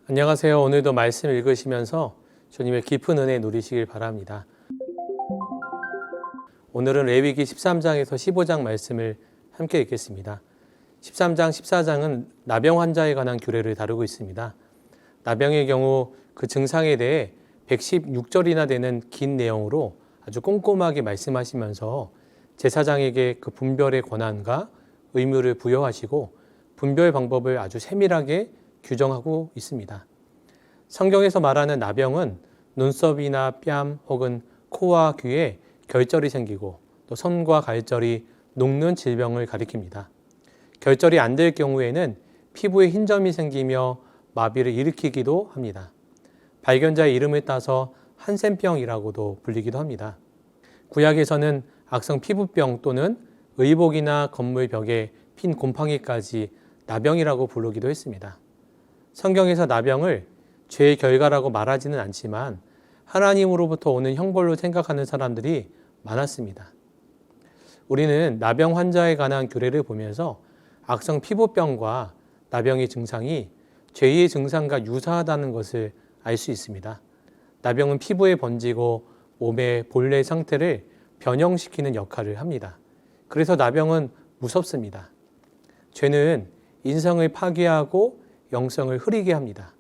안녕하세요. 오늘도 말씀 읽으시면서 주님의 깊은 은혜 누리시길 바랍니다. 오늘은 레위기 13장에서 15장 말씀을 함께 읽겠습니다. 13장, 14장은 나병 환자에 관한 규례를 다루고 있습니다. 나병의 경우 그 증상에 대해 116절이나 되는 긴 내용으로 아주 꼼꼼하게 말씀하시면서 제사장에게 그 분별의 권한과 의무를 부여하시고 분별 방법을 아주 세밀하게 규정하고 있습니다. 성경에서 말하는 나병은 눈썹이나 뺨 혹은 코와 귀에 결절이 생기고 또 손과 갈절이 녹는 질병을 가리킵니다. 결절이 안 될 경우에는 피부에 흰점이 생기며 마비를 일으키기도 합니다. 발견자의 이름을 따서 한센병이라고도 불리기도 합니다. 구약에서는 악성 피부병 또는 의복이나 건물 벽에 핀 곰팡이까지 나병이라고 부르기도 했습니다. 성경에서 나병을 죄의 결과라고 말하지는 않지만 하나님으로부터 오는 형벌로 생각하는 사람들이 많았습니다. 우리는 나병 환자에 관한 규례를 보면서 악성 피부병과 나병의 증상이 죄의 증상과 유사하다는 것을 알 수 있습니다. 나병은 피부에 번지고 몸의 본래 상태를 변형시키는 역할을 합니다. 그래서 나병은 무섭습니다. 죄는 인성을 파괴하고 영성을 흐리게 합니다.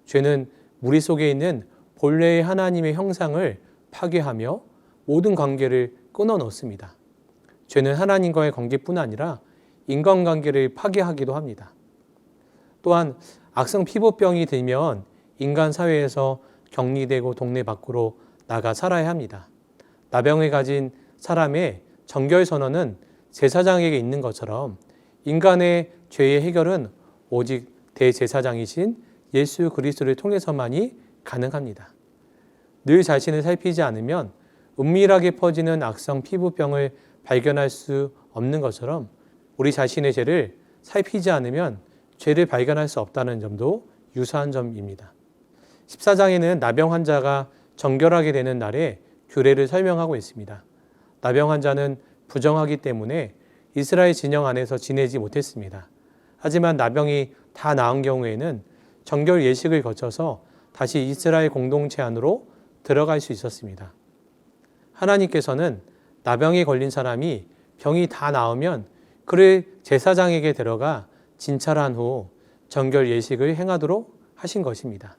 죄는 우리 속에 있는 본래의 하나님의 형상을 파괴하며 모든 관계를 끊어 놓습니다. 죄는 하나님과의 관계뿐 아니라 인간관계를 파괴하기도 합니다. 또한 악성 피부병이 들면 인간 사회에서 격리되고 동네 밖으로 나가 살아야 합니다. 나병을 가진 사람의 정결 선언은 제사장에게 있는 것처럼 인간의 죄의 해결은 오직 대제사장이신 예수 그리스도를 통해서만이 가능합니다. 늘 자신을 살피지 않으면 은밀하게 퍼지는 악성 피부병을 발견할 수 없는 것처럼 우리 자신의 죄를 살피지 않으면 죄를 발견할 수 없다는 점도 유사한 점입니다. 14장에는 나병 환자가 정결하게 되는 날에 규례를 설명하고 있습니다. 나병 환자는 부정하기 때문에 이스라엘 진영 안에서 지내지 못했습니다. 하지만 나병이 다 나은 경우에는 정결 예식을 거쳐서 다시 이스라엘 공동체 안으로 들어갈 수 있었습니다. 하나님께서는 나병에 걸린 사람이 병이 다 나으면 그를 제사장에게 데려가 진찰한 후 정결 예식을 행하도록 하신 것입니다.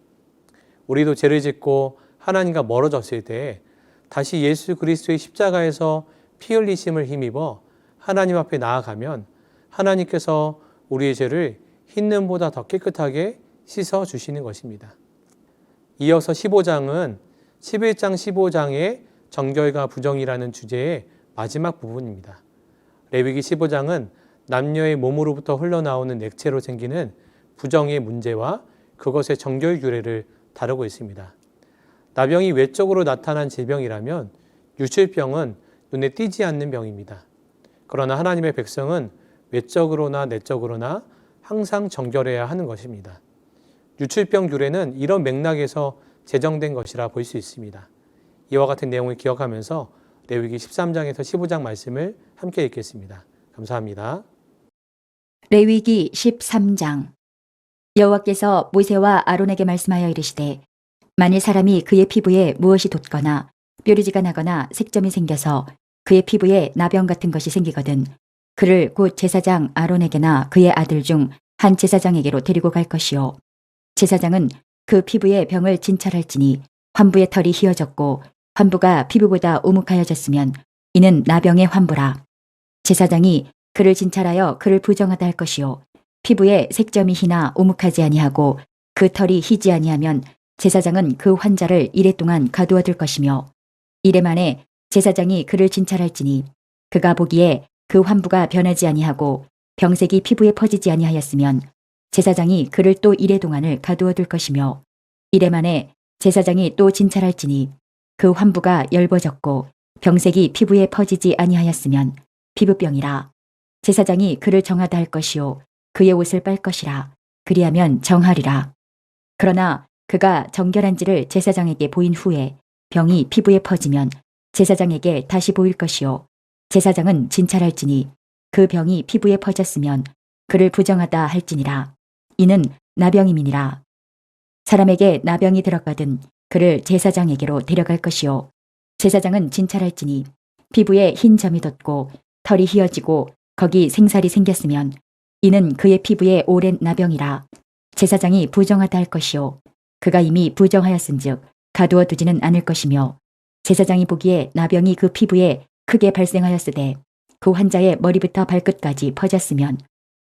우리도 죄를 짓고 하나님과 멀어졌을 때 다시 예수 그리스도의 십자가에서 피 흘리심을 힘입어 하나님 앞에 나아가면 하나님께서 우리의 죄를 흰눈보다 더 깨끗하게 씻어 주시는 것입니다. 이어서 15장은 11장 15장의 정결과 부정이라는 주제의 마지막 부분입니다. 레위기 15장은 남녀의 몸으로부터 흘러나오는 액체로 생기는 부정의 문제와 그것의 정결 규례를 다루고 있습니다. 나병이 외적으로 나타난 질병이라면 유출병은 눈에 띄지 않는 병입니다. 그러나 하나님의 백성은 외적으로나 내적으로나 항상 정결해야 하는 것입니다. 유출병 규례는 이런 맥락에서 제정된 것이라 볼 수 있습니다. 이와 같은 내용을 기억하면서 레위기 13장에서 15장 말씀을 함께 읽겠습니다. 감사합니다. 레위기 13장. 여호와께서 모세와 아론에게 말씀하여 이르시되 만일 사람이 그의 피부에 무엇이 돋거나 뾰루지가 나거나 색점이 생겨서 그의 피부에 나병 같은 것이 생기거든 그를 곧 제사장 아론에게나 그의 아들 중 한 제사장에게로 데리고 갈 것이요 제사장은 그 피부에 병을 진찰할지니 환부의 털이 휘어졌고 환부가 피부보다 우묵하여졌으면 이는 나병의 환부라. 제사장이 그를 진찰하여 그를 부정하다 할 것이요 피부에 색점이 희나 우묵하지 아니하고 그 털이 희지 아니하면 제사장은 그 환자를 이래 동안 가두어 둘 것이며 이래 만에 제사장이 그를 진찰할지니 그가 보기에 그 환부가 변하지 아니하고 병색이 피부에 퍼지지 아니하였으면 제사장이 그를 또 이래 동안을 가두어 둘 것이며 이래 만에 제사장이 또 진찰할지니 그 환부가 엷어졌고 병색이 피부에 퍼지지 아니하였으면 피부병이라. 제사장이 그를 정하다 할 것이요 그의 옷을 빨 것이라. 그리하면 정하리라. 그러나 그가 정결한지를 제사장에게 보인 후에 병이 피부에 퍼지면 제사장에게 다시 보일 것이요 제사장은 진찰할지니 그 병이 피부에 퍼졌으면 그를 부정하다 할지니라. 이는 나병임이니라. 사람에게 나병이 들었거든 그를 제사장에게로 데려갈 것이요 제사장은 진찰할지니 피부에 흰 점이 돋고 털이 휘어지고 거기 생살이 생겼으면 이는 그의 피부에 오랜 나병이라. 제사장이 부정하다 할 것이요 그가 이미 부정하였은즉 가두어 두지는 않을 것이며 제사장이 보기에 나병이 그 피부에 크게 발생하였으되 그 환자의 머리부터 발끝까지 퍼졌으면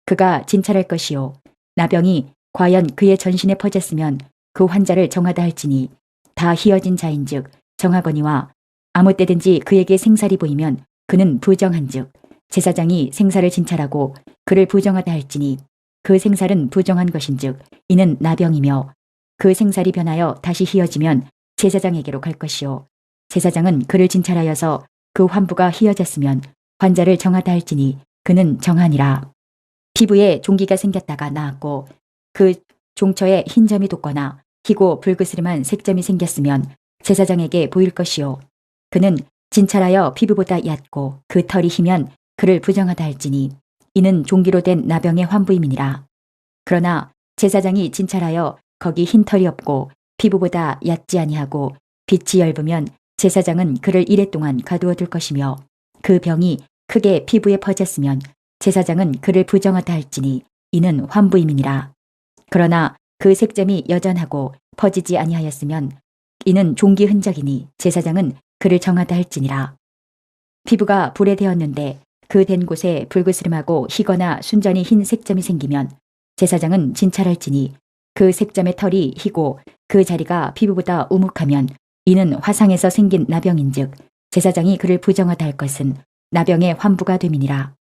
그가 진찰할 것이요 나병이 과연 그의 전신에 퍼졌으면 그 환자를 정하다 할지니 다 휘어진 자인즉 정하거니와 아무 때든지 그에게 생살이 보이면 그는 부정한즉 제사장이 생살을 진찰하고 그를 부정하다 할지니 그 생살은 부정한 것인즉 이는 나병이며 그 생살이 변하여 다시 휘어지면 제사장에게로 갈 것이요 제사장은 그를 진찰하여서 그 환부가 휘어졌으면 환자를 정하다 할지니 그는 정하니라. 피부에 종기가 생겼다가 나았고 그 종처에 흰 점이 돋거나 희고 불그스름한 색점이 생겼으면 제사장에게 보일 것이요 그는 진찰하여 피부보다 얕고 그 털이 희면 그를 부정하다 할지니 이는 종기로 된 나병의 환부임이니라. 그러나 제사장이 진찰하여 거기 흰 털이 없고 피부보다 얕지 아니하고 빛이 엷으면 제사장은 그를 이레 동안 가두어 둘 것이며 그 병이 크게 피부에 퍼졌으면 제사장은 그를 부정하다 할지니 이는 환부임이니라. 그러나 그 색점이 여전하고 퍼지지 아니하였으면 이는 종기 흔적이니 제사장은 그를 정하다 할지니라. 피부가 불에 데었는데 그 된 곳에 불그스름하고 희거나 순전히 흰 색점이 생기면 제사장은 진찰할지니 그 색점의 털이 희고 그 자리가 피부보다 우묵하면 이는 화상에서 생긴 나병인즉 제사장이 그를 부정하다 할 것은 나병의 환부가 됨이니라.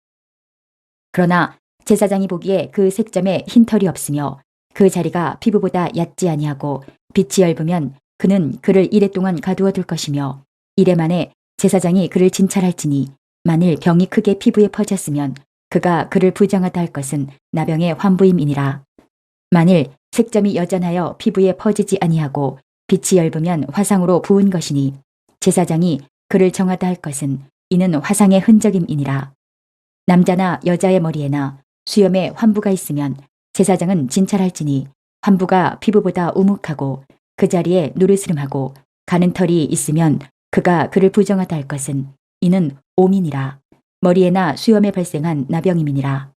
그러나 제사장이 보기에 그 색점에 흰 털이 없으며 그 자리가 피부보다 얕지 아니하고 빛이 엷으면 그는 그를 이레 동안 가두어 둘 것이며 이레 만에 제사장이 그를 진찰할지니 만일 병이 크게 피부에 퍼졌으면 그가 그를 부정하다 할 것은 나병의 환부임이니라. 만일 색점이 여전하여 피부에 퍼지지 아니하고 빛이 엷으면 화상으로 부은 것이니 제사장이 그를 정하다 할 것은 이는 화상의 흔적임이니라. 남자나 여자의 머리에나 수염에 환부가 있으면 제사장은 진찰할지니 환부가 피부보다 우묵하고 그 자리에 누르스름하고 가는 털이 있으면 그가 그를 부정하다 할 것은 이는 오민이라. 머리에나 수염에 발생한 나병임이니라.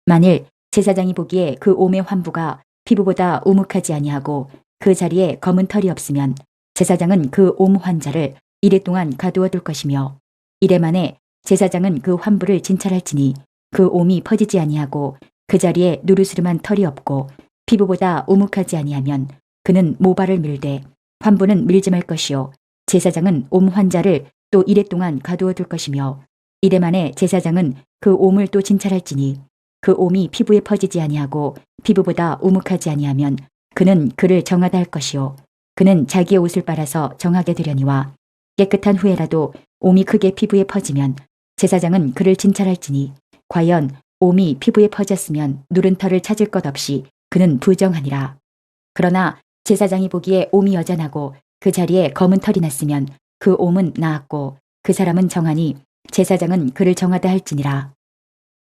만일 제사장이 보기에 그 옴의 환부가 피부보다 우묵하지 아니하고 그 자리에 검은 털이 없으면 제사장은 그 옴 환자를 이레 동안 가두어 둘 것이며 이레 만에 제사장은 그 환부를 진찰할지니 그 옴이 퍼지지 아니하고 그 자리에 누르스름한 털이 없고 피부보다 우묵하지 아니하면 그는 모발을 밀되 환부는 밀지 말 것이요 제사장은 옴 환자를 또 이레 동안 가두어 둘 것이며 이레 만에 제사장은 그 옴을 또 진찰할지니 그 옴이 피부에 퍼지지 아니하고 피부보다 우묵하지 아니하면 그는 그를 정하다 할 것이요 그는 자기의 옷을 빨아서 정하게 되려니와 깨끗한 후에라도 옴이 크게 피부에 퍼지면 제사장은 그를 진찰할지니 과연 옴이 피부에 퍼졌으면 누른 털을 찾을 것 없이 그는 부정하니라. 그러나 제사장이 보기에 옴이 여전하고 그 자리에 검은 털이 났으면 그 옴은 나았고 그 사람은 정하니 제사장은 그를 정하다 할지니라.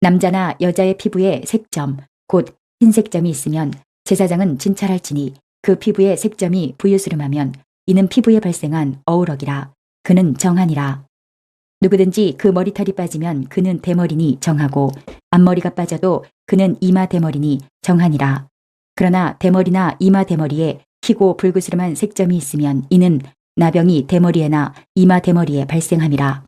남자나 여자의 피부에 색점 곧 흰색점이 있으면 제사장은 진찰할지니 그 피부에 색점이 부유스름하면 이는 피부에 발생한 어우럭이라. 그는 정하니라. 누구든지 그 머리털이 빠지면 그는 대머리니 정하고 앞머리가 빠져도 그는 이마 대머리니 정하니라. 그러나 대머리나 이마 대머리에 희고 불그스름한 색점이 있으면 이는 나병이 대머리에나 이마 대머리에 발생함이라.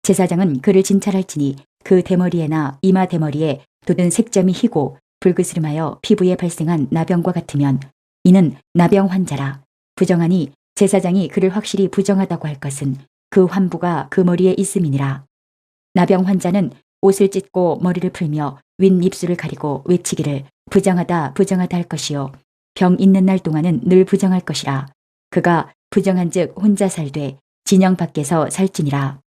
제사장은 그를 진찰할지니 그 대머리에나 이마 대머리에 돋은 색점이 희고 불그스름하여 피부에 발생한 나병과 같으면 이는 나병 환자라. 부정하니 제사장이 그를 확실히 부정하다고 할 것은 그 환부가 그 머리에 있음이니라. 나병 환자는 옷을 찢고 머리를 풀며 윗입술을 가리고 외치기를 부정하다 부정하다 할 것이요 병 있는 날 동안은 늘 부정할 것이라. 그가 부정한즉 혼자 살되 진영 밖에서 살지니라.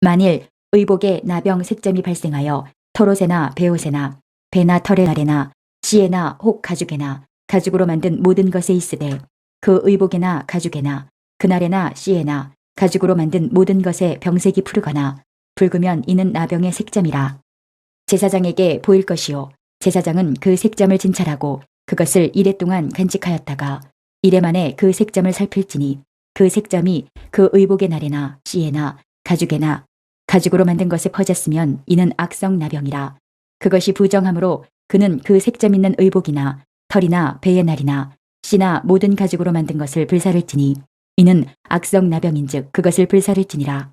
만일 의복에 나병 색점이 발생하여 털옷에나 베옷에나 배나 털의 날에나 씨에나 혹 가죽에나 가죽으로 만든 모든 것에 있으되 그 의복에나 가죽에나 그날에나 씨에나 가죽으로 만든 모든 것에 병색이 푸르거나 붉으면 이는 나병의 색점이라. 제사장에게 보일 것이요 제사장은 그 색점을 진찰하고 그것을 이레 동안 간직하였다가 이레 만에 그 색점을 살필지니 그 색점이 그 의복의 날에나 씨에나 가죽에나 가죽으로 만든 것에 퍼졌으면 이는 악성 나병이라. 그것이 부정함으로 그는 그 색점 있는 의복이나 털이나 배의 날이나 씨나 모든 가죽으로 만든 것을 불사를지니 이는 악성 나병인즉 그것을 불사를지니라.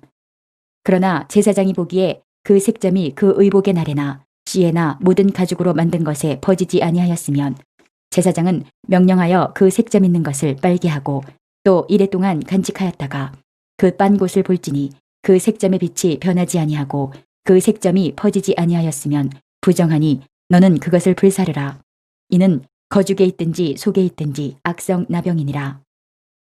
그러나 제사장이 보기에 그 색점이 그 의복의 날에나 씨에나 모든 가죽으로 만든 것에 퍼지지 아니하였으면 제사장은 명령하여 그 색점 있는 것을 빨게 하고 또 이레 동안 간직하였다가 그 빤 곳을 볼지니 그 색점의 빛이 변하지 아니하고 그 색점이 퍼지지 아니하였으면 부정하니 너는 그것을 불사르라. 이는 거죽에 있든지 속에 있든지 악성 나병이니라.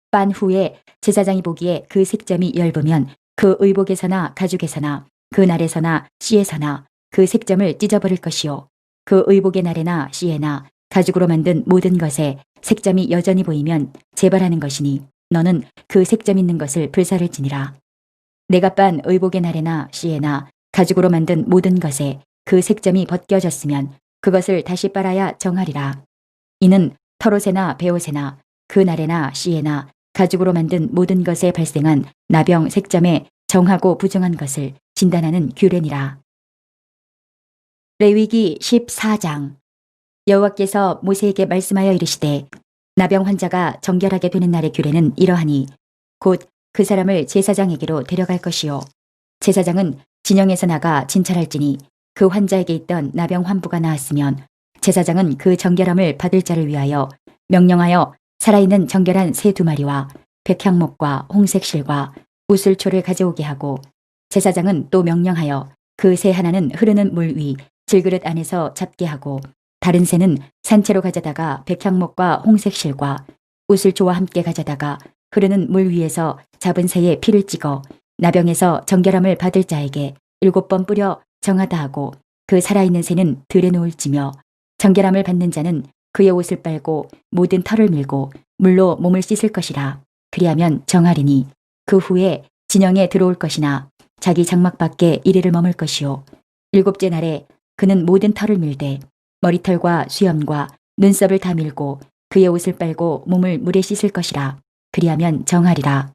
빤 후에 제사장이 보기에 그 색점이 엷으면 그 의복에서나 가죽에서나 그 날에서나 씨에서나 그 색점을 찢어버릴 것이요 그 의복의 날에나 씨에나 가죽으로 만든 모든 것에 색점이 여전히 보이면 재발하는 것이니 너는 그 색점 있는 것을 불사를지니라. 내가 빤 의복의 날에나 씨에나 가죽으로 만든 모든 것에 그 색점이 벗겨졌으면 그것을 다시 빨아야 정하리라. 이는 털옷에나 베옷에나 그 날에나 씨에나 가죽으로 만든 모든 것에 발생한 나병 색점에 정하고 부정한 것을 진단하는 규례니라. 레위기 14장. 여호와께서 모세에게 말씀하여 이르시되 나병 환자가 정결하게 되는 날의 규례는 이러하니 곧 그 사람을 제사장에게로 데려갈 것이요 제사장은 진영에서 나가 진찰할지니 그 환자에게 있던 나병 환부가 나았으면 제사장은 그 정결함을 받을 자를 위하여 명령하여 살아있는 정결한 새 2마리와 백향목과 홍색 실과 우슬초를 가져오게 하고 제사장은 또 명령하여 그 새 하나는 흐르는 물 위 질그릇 안에서 잡게 하고 다른 새는 산채로 가져다가 백향목과 홍색 실과 우슬초와 함께 가져다가 흐르는 물 위에서 잡은 새의 피를 찍어 나병에서 정결함을 받을 자에게 7번 뿌려 정하다 하고 그 살아있는 새는 들에 놓을지며 정결함을 받는 자는 그의 옷을 빨고 모든 털을 밀고 물로 몸을 씻을 것이라. 그리하면 정하리니 그 후에 진영에 들어올 것이나 자기 장막 밖에 이리를 머물 것이요 7째 날에 그는 모든 털을 밀되 머리털과 수염과 눈썹을 다 밀고 그의 옷을 빨고 몸을 물에 씻을 것이라. 그리하면 정하리라.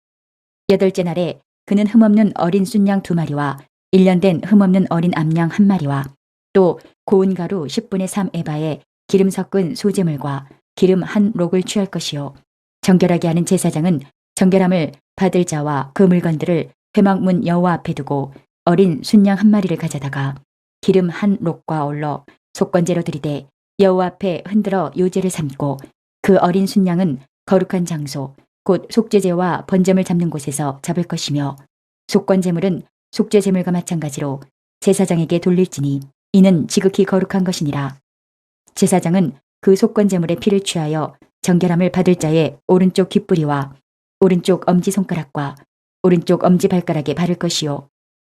8째 날에 그는 흠없는 어린 순양 2마리와 1년 된 흠없는 어린 암양 1마리와 또 고운 가루 10분의 3 에바에 기름 섞은 소재물과 기름 1록을 취할 것이요 정결하게 하는 제사장은 정결함을 받을 자와 그 물건들을 회막문 여호와 앞에 두고 어린 순양 1마리를 가져다가 기름 1록과 어울러 속건제로 드리되 여호와 앞에 흔들어 요제를 삼고 그 어린 순양은 거룩한 장소 곧 속죄제와 번제물 잡는 곳에서 잡을 것이며 속건제물은 속죄제물과 마찬가지로 제사장에게 돌릴지니 이는 지극히 거룩한 것이니라. 제사장은 그 속건제물의 피를 취하여 정결함을 받을 자의 오른쪽 귓뿌리와 오른쪽 엄지손가락과 오른쪽 엄지발가락에 바를 것이요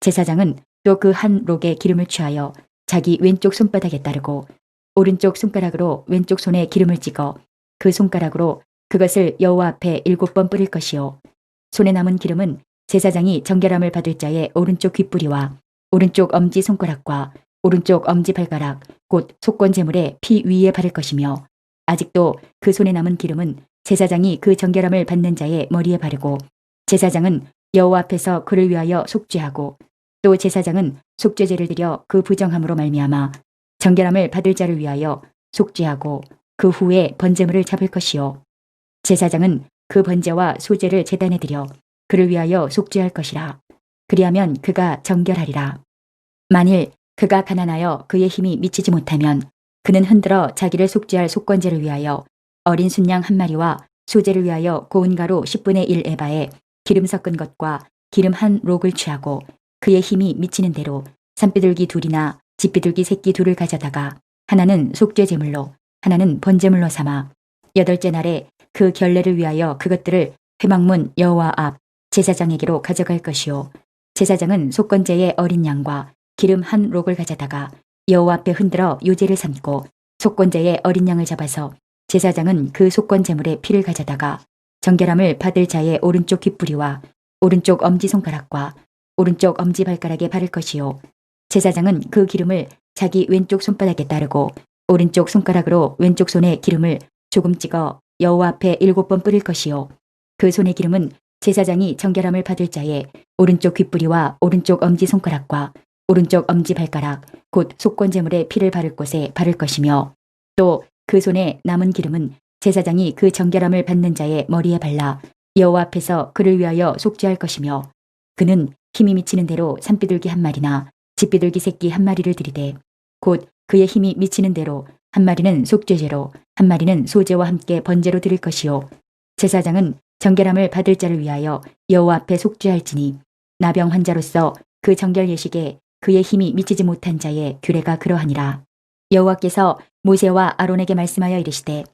제사장은 또 그 1록의 기름을 취하여 자기 왼쪽 손바닥에 따르고 오른쪽 손가락으로 왼쪽 손에 기름을 찍어 그 손가락으로 그것을 여호와 앞에 7번 뿌릴 것이요 손에 남은 기름은 제사장이 정결함을 받을 자의 오른쪽 귓뿌리와 오른쪽 엄지손가락과 오른쪽 엄지발가락 곧 속건제물의 피 위에 바를 것이며 아직도 그 손에 남은 기름은 제사장이 그 정결함을 받는 자의 머리에 바르고 제사장은 여호와 앞에서 그를 위하여 속죄하고 또 제사장은 속죄제를 드려 그 부정함으로 말미암아 정결함을 받을 자를 위하여 속죄하고 그 후에 번제물을 잡을 것이요 제사장은 그 번제와 소제를 제단에 드려 그를 위하여 속죄할 것이라. 그리하면 그가 정결하리라. 만일 그가 가난하여 그의 힘이 미치지 못하면 그는 흔들어 자기를 속죄할 속건제를 위하여 어린 순양 1마리와 소제를 위하여 고운 가루 10분의 1 에바에 기름 섞은 것과 기름 1록을 취하고 그의 힘이 미치는 대로 산비둘기 2이나 집비둘기 새끼 2를 가져다가 하나는 속죄제물로 하나는 번제물로 삼아 8째 날에 그 결례를 위하여 그것들을 회막문 여호와 앞 제사장에게로 가져갈 것이요 제사장은 속건제의 어린 양과 기름 1록을 가져다가 여호와 앞에 흔들어 요제를 삼고 속건제의 어린 양을 잡아서 제사장은 그 속건 제물의 피를 가져다가 정결함을 받을 자의 오른쪽 귓부리와 오른쪽 엄지손가락과 오른쪽 엄지발가락에 바를 것이요 제사장은 그 기름을 자기 왼쪽 손바닥에 따르고 오른쪽 손가락으로 왼쪽 손에 기름을 조금 찍어 여호와 앞에 7번 뿌릴 것이요 그 손의 기름은 제사장이 정결함을 받을 자의 오른쪽 귓부리와 오른쪽 엄지손가락과 오른쪽 엄지발가락 곧 속건제물의 피를 바를 곳에 바를 것이며 또 그 손에 남은 기름은 제사장이 그 정결함을 받는 자의 머리에 발라 여호와 앞에서 그를 위하여 속죄할 것이며 그는 힘이 미치는 대로 산비둘기 한 마리나 집비둘기 새끼 한 마리를 들이되 곧 그의 힘이 미치는 대로 한 마리는 속죄제로 한 마리는 소제와 함께 번제로 드릴 것이요 제사장은 정결함을 받을 자를 위하여 여호와 앞에 속죄할지니 나병 환자로서 그 정결 예식에 그의 힘이 미치지 못한 자의 규례가 그러하니라. 여호와께서 모세와 아론에게 말씀하여 이르시되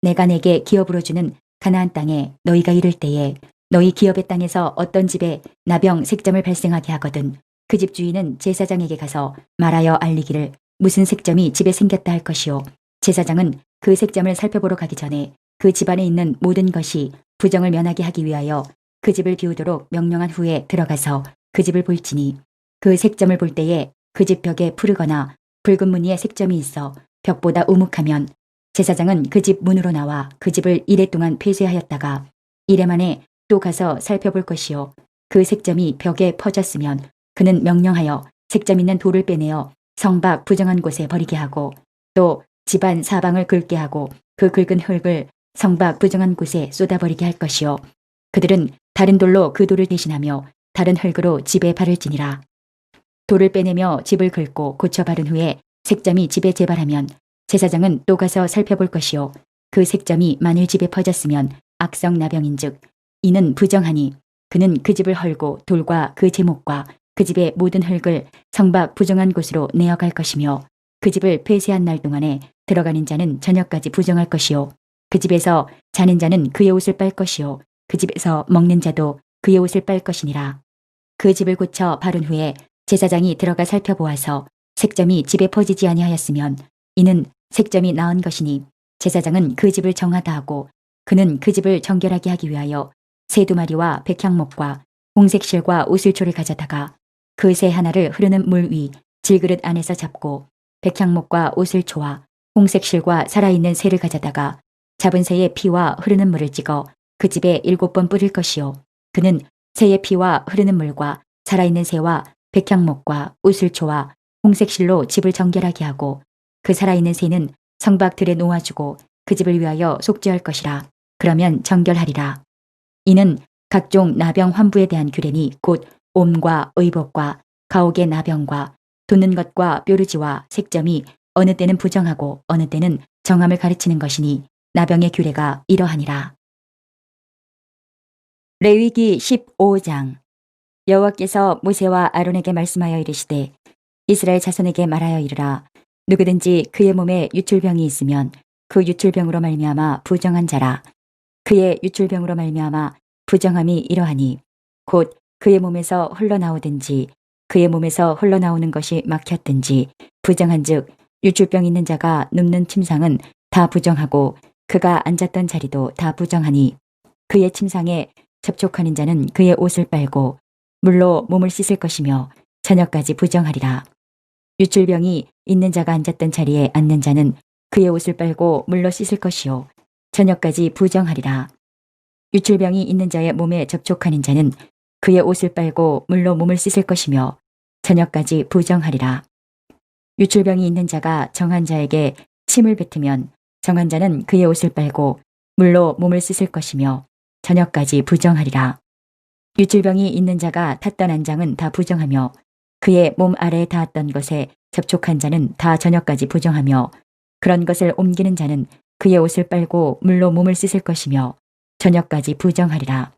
내가 내게 기업으로 주는 가나안 땅에 너희가 이를 때에 너희 기업의 땅에서 어떤 집에 나병 색점을 발생하게 하거든 그 집 주인은 제사장에게 가서 말하여 알리기를 무슨 색점이 집에 생겼다 할 것이요 제사장은 그 색점을 살펴보러 가기 전에 그 집안에 있는 모든 것이 부정을 면하게 하기 위하여 그 집을 비우도록 명령한 후에 들어가서 그 집을 볼지니 그 색점을 볼 때에 그 집 벽에 푸르거나 붉은 무늬의 색점이 있어 벽보다 우묵하면 제사장은 그 집 문으로 나와 그 집을 이래 동안 폐쇄하였다가 이래 만에 또 가서 살펴볼 것이요 그 색점이 벽에 퍼졌으면 그는 명령하여 색점 있는 돌을 빼내어 성 밖 부정한 곳에 버리게 하고 또 집안 사방을 긁게 하고 그 긁은 흙을 성 밖 부정한 곳에 쏟아버리게 할 것이요 그들은 다른 돌로 그 돌을 대신하며 다른 흙으로 집에 바를지니라. 돌을 빼내며 집을 긁고 고쳐 바른 후에 색점이 집에 재발하면 제사장은 또 가서 살펴볼 것이요 그 색점이 만일 집에 퍼졌으면 악성 나병인즉 이는 부정하니 그는 그 집을 헐고 돌과 그 제목과 그 집의 모든 흙을 성밖 부정한 곳으로 내어갈 것이며 그 집을 폐쇄한 날 동안에 들어가는 자는 저녁까지 부정할 것이요 그 집에서 자는 자는 그의 옷을 빨 것이요 그 집에서 먹는 자도 그의 옷을 빨 것이니라. 그 집을 고쳐 바른 후에 제사장이 들어가 살펴보아서 색점이 집에 퍼지지 아니하였으면 이는 색점이 나은 것이니 제사장은 그 집을 정하다 하고 그는 그 집을 정결하게 하기 위하여 새 2마리와 백향목과 홍색실과 우슬초를 가져다가 그 새 하나를 흐르는 물 위 질그릇 안에서 잡고 백향목과 우슬초와 홍색실과 살아있는 새를 가져다가 잡은 새의 피와 흐르는 물을 찍어 그 집에 7번 뿌릴 것이요 그는 새의 피와 흐르는 물과 살아있는 새와 백향목과 우슬초와 홍색실로 집을 정결하게 하고 그 살아있는 새는 성밖 들에 놓아주고 그 집을 위하여 속죄할 것이라. 그러면 정결하리라. 이는 각종 나병 환부에 대한 규례니 곧 옴과 의복과 가옥의 나병과 돋는 것과 뾰루지와 색점이 어느 때는 부정하고 어느 때는 정함을 가르치는 것이니 나병의 규례가 이러하니라. 레위기 15장. 여호와께서 모세와 아론에게 말씀하여 이르시되 이스라엘 자손에게 말하여 이르라. 누구든지 그의 몸에 유출병이 있으면 그 유출병으로 말미암아 부정한 자라. 그의 유출병으로 말미암아 부정함이 이러하니 곧 그의 몸에서 흘러나오든지 그의 몸에서 흘러나오는 것이 막혔든지 부정한즉 유출병 있는 자가 눕는 침상은 다 부정하고 그가 앉았던 자리도 다 부정하니 그의 침상에 접촉하는 자는 그의 옷을 빨고 물로 몸을 씻을 것이며 저녁까지 부정하리라. 유출병이 있는 자가 앉았던 자리에 앉는 자는 그의 옷을 빨고 물로 씻을 것이요 저녁까지 부정하리라. 유출병이 있는 자의 몸에 접촉하는 자는 그의 옷을 빨고 물로 몸을 씻을 것이며 저녁까지 부정하리라. 유출병이 있는 자가 정한 자에게 침을 뱉으면 정한 자는 그의 옷을 빨고 물로 몸을 씻을 것이며 저녁까지 부정하리라. 유출병이 있는 자가 탔던 안장은 다 부정하며 그의 몸 아래에 닿았던 것에 접촉한 자는 다 저녁까지 부정하며 그런 것을 옮기는 자는 그의 옷을 빨고 물로 몸을 씻을 것이며 저녁까지 부정하리라.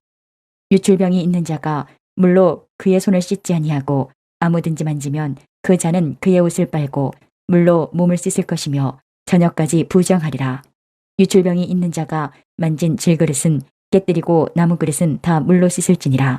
유출병이 있는 자가 물로 그의 손을 씻지 아니하고 아무든지 만지면 그 자는 그의 옷을 빨고 물로 몸을 씻을 것이며 저녁까지 부정하리라. 유출병이 있는 자가 만진 질그릇은 깨뜨리고 나무 그릇은 다 물로 씻을지니라.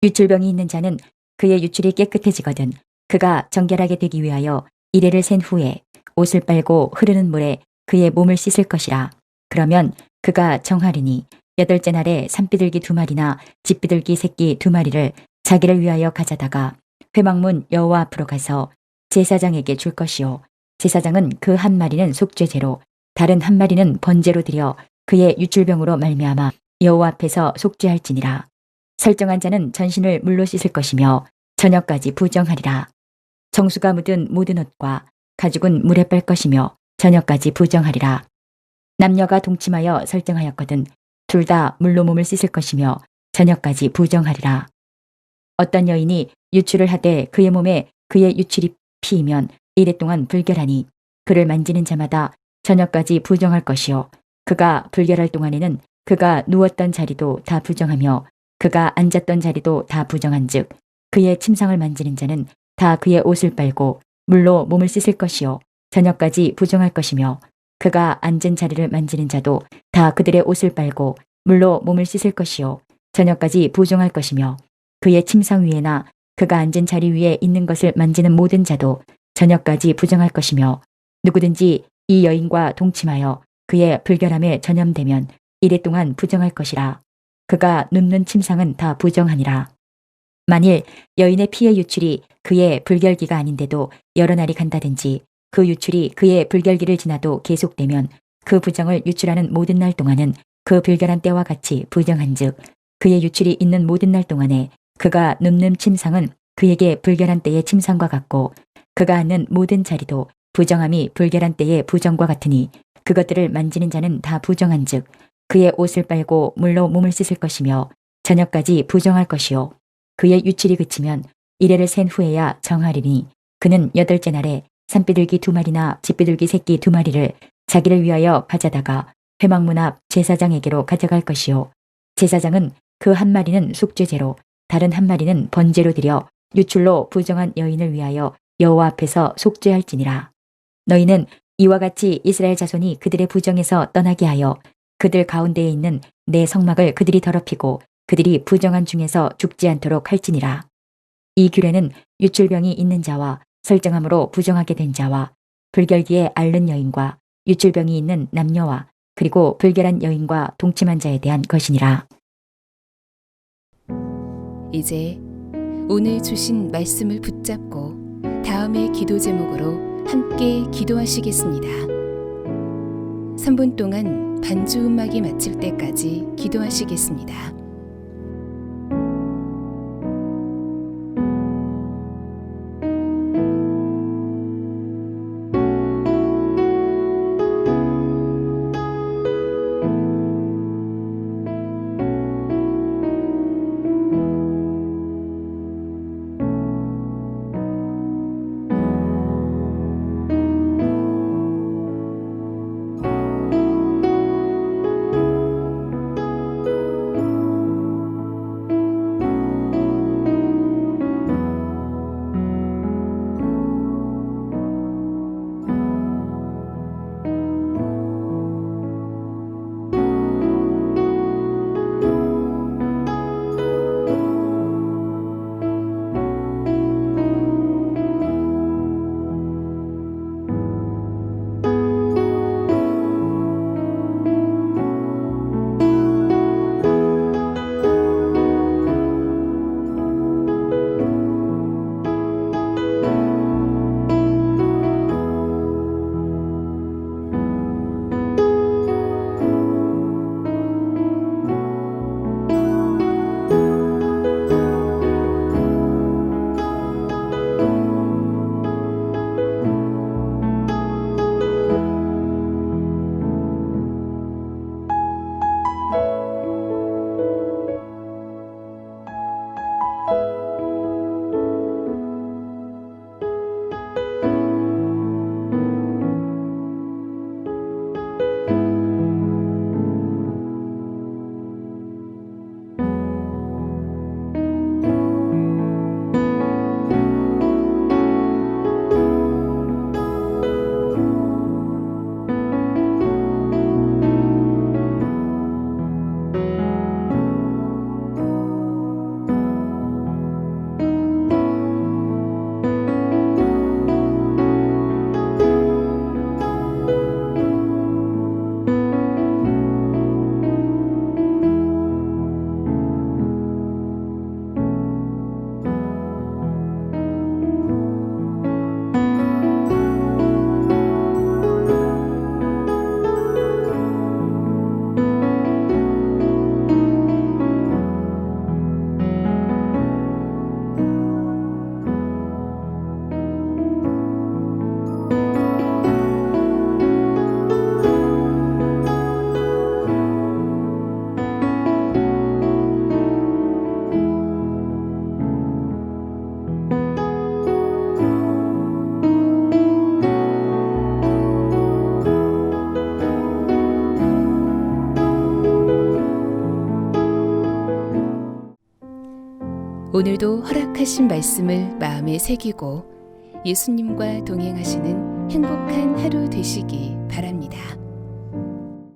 유출병이 있는 자는 그의 유출이 깨끗해지거든 그가 정결하게 되기 위하여 이레를 센 후에 옷을 빨고 흐르는 물에 그의 몸을 씻을 것이라. 그러면 그가 정하리니 여덟째 날에 산비둘기 2마리나 집비둘기 새끼 2마리를 자기를 위하여 가져다가 회막문 여호와 앞으로 가서 제사장에게 줄 것이요 제사장은 그 1마리는 속죄제로 다른 1마리는 번제로 드려 그의 유출병으로 말미암아 여호와 앞에서 속죄할지니라. 설정한 자는 전신을 물로 씻을 것이며 저녁까지 부정하리라. 정수가 묻은 모든 옷과 가죽은 물에 뺄 것이며 저녁까지 부정하리라. 남녀가 동침하여 설정하였거든 둘 다 물로 몸을 씻을 것이며 저녁까지 부정하리라. 어떤 여인이 유출을 하되 그의 몸에 그의 유출이 피이면 이래 동안 불결하니 그를 만지는 자마다 저녁까지 부정할 것이요 그가 불결할 동안에는 그가 누웠던 자리도 다 부정하며 그가 앉았던 자리도 다 부정한즉 그의 침상을 만지는 자는 다 그의 옷을 빨고 물로 몸을 씻을 것이요 저녁까지 부정할 것이며 그가 앉은 자리를 만지는 자도 다 그들의 옷을 빨고 물로 몸을 씻을 것이요 저녁까지 부정할 것이며 그의 침상 위에나 그가 앉은 자리 위에 있는 것을 만지는 모든 자도 저녁까지 부정할 것이며 누구든지 이 여인과 동침하여 그의 불결함에 전염되면 이래 동안 부정할 것이라. 그가 눕는 침상은 다 부정하니라. 만일 여인의 피의 유출이 그의 불결기가 아닌데도 여러 날이 간다든지 그 유출이 그의 불결기를 지나도 계속되면 그 부정을 유출하는 모든 날 동안은 그 불결한 때와 같이 부정한즉 그의 유출이 있는 모든 날 동안에 그가 눕는 침상은 그에게 불결한 때의 침상과 같고 그가 앉는 모든 자리도 부정함이 불결한 때의 부정과 같으니 그것들을 만지는 자는 다 부정한즉 그의 옷을 빨고 물로 몸을 씻을 것이며 저녁까지 부정할 것이요 그의 유출이 그치면 이레를 센 후에야 정하리니 그는 8째 날에 산비둘기 2마리나 집비둘기 새끼 2마리를 자기를 위하여 가져다가 회막문 앞 제사장에게로 가져갈 것이요 제사장은 그 1마리는 속죄제로 다른 1마리는 번제로 드려 유출로 부정한 여인을 위하여 여호와 앞에서 속죄할지니라. 너희는 이와 같이 이스라엘 자손이 그들의 부정에서 떠나게 하여 그들 가운데에 있는 내 성막을 그들이 더럽히고 그들이 부정한 중에서 죽지 않도록 할지니라. 이 규례는 유출병이 있는 자와 설정함으로 부정하게 된 자와 불결기에 앓는 여인과 유출병이 있는 남녀와 그리고 불결한 여인과 동침한 자에 대한 것이니라. 이제 오늘 주신 말씀을 붙잡고 다음의 기도 제목으로 함께 기도하시겠습니다. 3분 동안 반주 음악이 마칠 때까지 기도하시겠습니다. 오늘도 허락하신 말씀을 마음에 새기고 예수님과 동행하시는 행복한 하루 되시기 바랍니다.